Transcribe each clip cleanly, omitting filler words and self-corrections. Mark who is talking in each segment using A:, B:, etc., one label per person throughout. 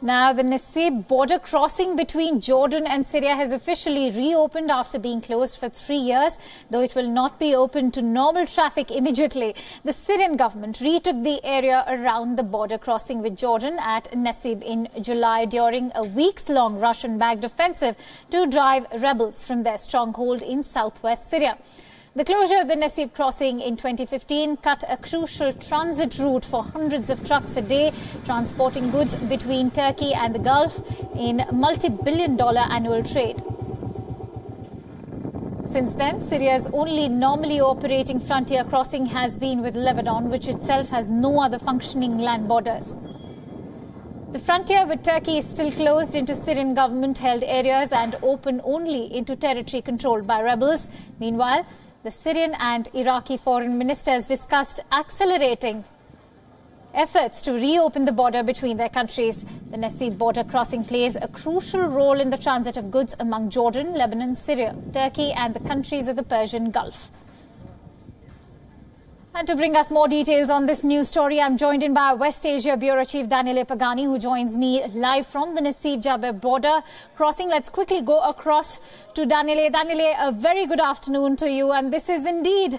A: Now, the Nasib border crossing between Jordan and Syria has officially reopened after being closed for 3 years, though it will not be open to normal traffic immediately. The Syrian government retook the area around the border crossing with Jordan at Nasib in July during a weeks-long Russian-backed offensive to drive rebels from their stronghold in southwest Syria. The closure of the Nasib crossing in 2015 cut a crucial transit route for hundreds of trucks a day, transporting goods between Turkey and the Gulf in multi-billion-dollar annual trade. Since then, Syria's only normally operating frontier crossing has been with Lebanon, which itself has no other functioning land borders. The frontier with Turkey is still closed into Syrian government-held areas and open only into territory controlled by rebels. Meanwhile, the Syrian and Iraqi foreign ministers discussed accelerating efforts to reopen the border between their countries. The Nasib border crossing plays a crucial role in the transit of goods among Jordan, Lebanon, Syria, Turkey and the countries of the Persian Gulf. And to bring us more details on this news story, I'm joined in by West Asia Bureau Chief Daniele Pagani, who joins me live from the Nasib-Jaber border crossing. Let's quickly go across to Daniele. Daniele, a very good afternoon to you. And this is indeed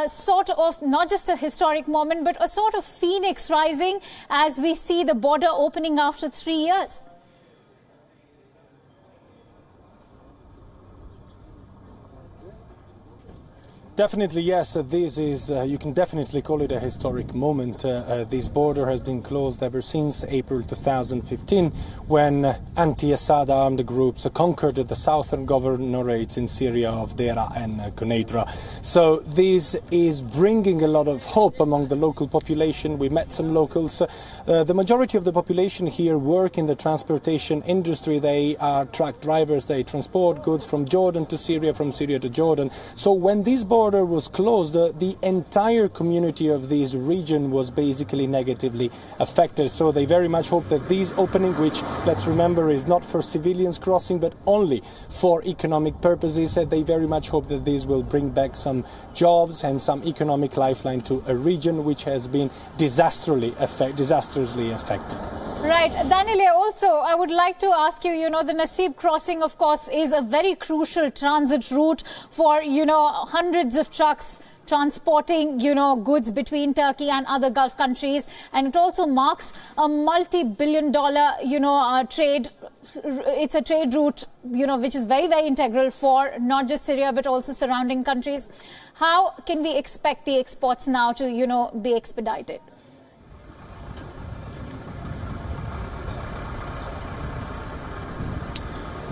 A: sort of not just a historic moment, but a sort of phoenix rising as we see the border opening after 3 years.
B: Definitely, yes. This is, you can definitely call it a historic moment. This border has been closed ever since April 2015, when anti-Assad armed groups conquered the southern governorates in Syria of Dera and Quneitra. So this is bringing a lot of hope among the local population. We met some locals. The majority of the population here work in the transportation industry. They are truck drivers. They transport goods from Jordan to Syria, from Syria to Jordan. So when this border was closed, the entire community of this region was basically negatively affected. So they very much hope that this opening, which, let's remember, is not for civilians crossing but only for economic purposes, they very much hope that this will bring back some jobs and some economic lifeline to a region which has been disastrously affected.
A: Right. Daniele, also, I would like to ask you, the Nasib crossing, of course, is a very crucial transit route for, hundreds of trucks transporting, goods between Turkey and other Gulf countries. And it also marks a multi-billion-dollar, trade. It's a trade route, which is very, very integral for not just Syria, but also surrounding countries. How can we expect the exports now to, be expedited?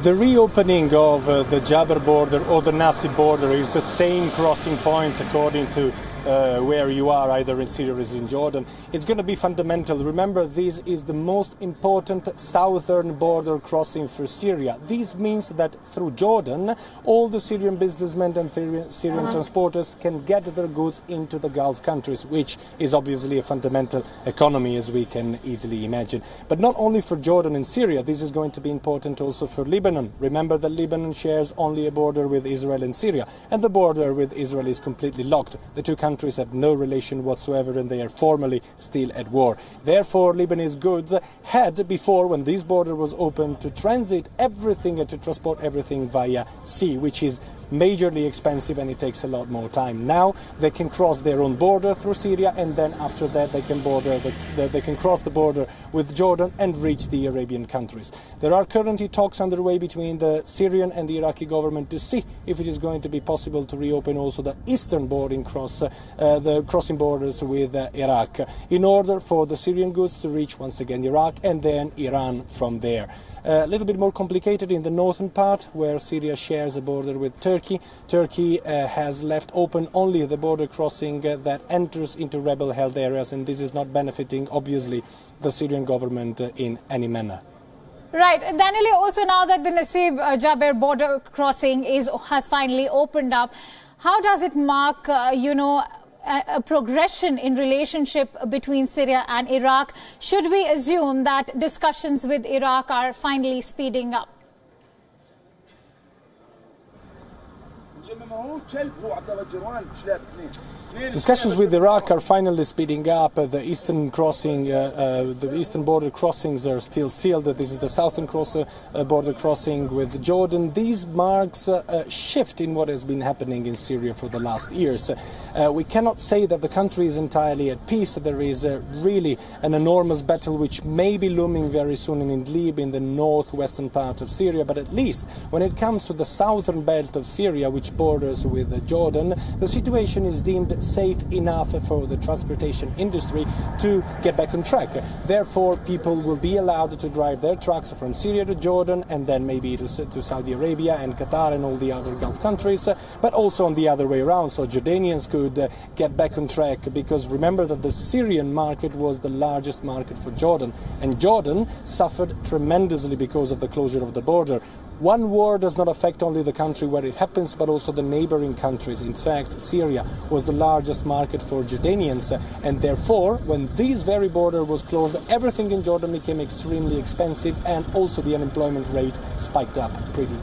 B: The reopening of the Jaber border or the Nasib border is the same crossing point according to where you are, either in Syria or in Jordan. It's going to be fundamental. Remember, this is the most important southern border crossing for Syria. This means that through Jordan, all the Syrian businessmen and Syrian transporters can get their goods into the Gulf countries, which is obviously a fundamental economy, as we can easily imagine. But not only for Jordan and Syria, this is going to be important also for Lebanon. Remember that Lebanon shares only a border with Israel and Syria, and the border with Israel is completely locked. The two countries have no relation whatsoever, and they are formally still at war. Therefore, Lebanese goods had before, when this border was open, to transit everything and to transport everything via sea, which is majorly expensive and it takes a lot more time. Now they can cross their own border through Syria, and then after that they can cross the border with Jordan and reach the Arabian countries. There are currently talks underway between the Syrian and the Iraqi government to see if it is going to be possible to reopen also the eastern boarding the crossing borders with Iraq, in order for the Syrian goods to reach once again Iraq and then Iran from there. A little bit more complicated in the northern part, where Syria shares a border with Turkey. Turkey has left open only the border crossing that enters into rebel-held areas, and this is not benefiting, obviously, the Syrian government in any manner.
A: Right. Daniele, also now that the Nasib-Jaber border crossing has finally opened up, how does it mark, a progression in relationship between Syria and Iraq? Should we assume that discussions with Iraq are finally speeding up?
B: Discussions with Iraq are finally speeding up. The eastern border crossings are still sealed. This is the southern border crossing with Jordan. These marks a shift in what has been happening in Syria for the last years. We cannot say that the country is entirely at peace. There is really an enormous battle which may be looming very soon in Idlib, in the northwestern part of Syria. But at least when it comes to the southern belt of Syria, which borders with Jordan, the situation is deemed safe enough for the transportation industry to get back on track. Therefore, people will be allowed to drive their trucks from Syria to Jordan and then maybe to Saudi Arabia and Qatar and all the other Gulf countries, but also on the other way around. So Jordanians could get back on track, because remember that the Syrian market was the largest market for Jordan, and Jordan suffered tremendously because of the closure of the border. One war does not affect only the country where it happens, but also the neighboring countries. In fact, Syria was the largest market for Jordanians, and therefore, when this very border was closed, everything in Jordan became extremely expensive, and also the unemployment rate spiked up pretty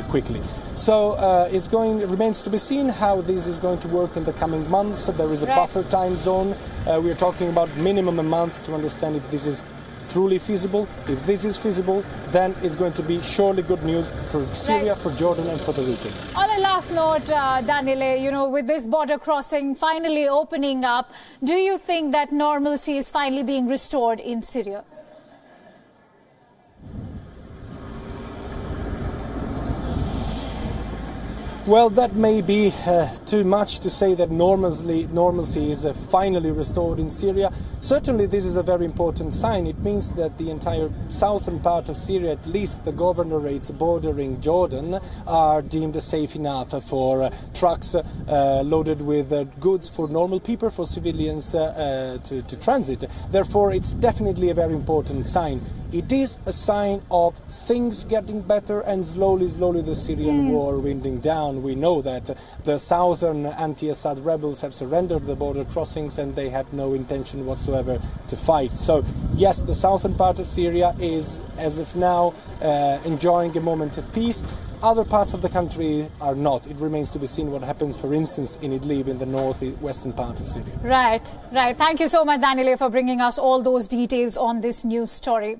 B: quickly. So it remains to be seen how this is going to work in the coming months. There is a buffer time zone. We are talking about minimum a month to understand if this is truly feasible. If this is feasible, then it's going to be surely good news for Syria, for Jordan and for the region.
A: On a last note, Daniele, with this border crossing finally opening up, do you think that normalcy is finally being restored in Syria?
B: Well, that may be too much to say that normalcy is finally restored in Syria. Certainly this is a very important sign. It means that the entire southern part of Syria, at least the governorates bordering Jordan, are deemed safe enough for trucks loaded with goods for normal people, for civilians to transit. Therefore, it's definitely a very important sign. It is a sign of things getting better and slowly the Syrian war winding down. We know that the southern anti-Assad rebels have surrendered the border crossings and they have no intention whatsoever to fight. So yes, the southern part of Syria is, as of now, enjoying a moment of peace. Other parts of the country are not. It remains to be seen what happens, for instance, in Idlib, in the northwestern part of Syria.
A: Right. Thank you so much, Daniele, for bringing us all those details on this news story.